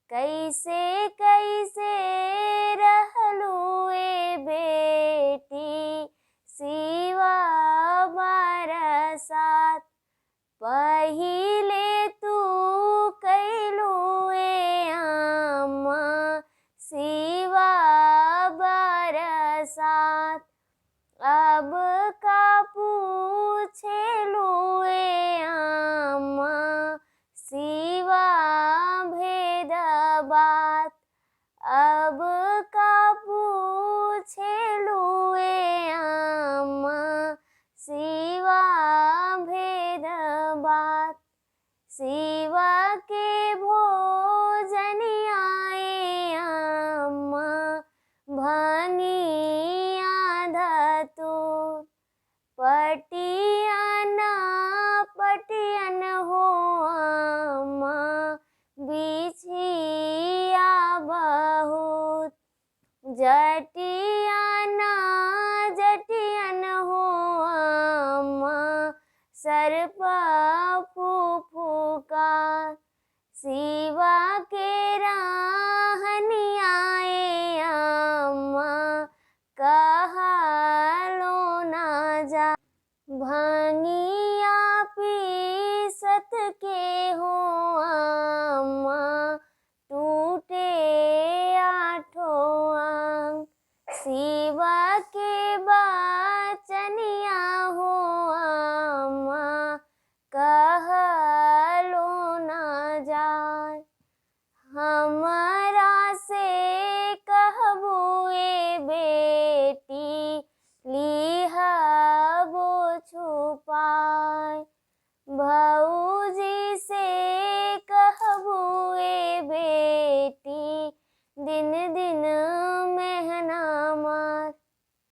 कैसे कैसे रहलू ए बेटी सिवा बरसात। पहिले तू कैलू ए अम्मा सिवा बरसात। अब का पूछेलू ए अम्मा सिवा भेद बात। अब का पूछेलू ए अम्मा सिवा भेद बात। सिवा के भोजनिया ए अम्मा भांगिया धतूर। पटियन पटियन हो अम्मा बिछिया बहुत। जटियन जटियन हो अम्मा सर्प फुफुकार। सिवा के रहनिया ए अम्मा कहलो ना जा। भांगिया पीसत के हो अम्मा टूटे आठों अंग। सिवा के बा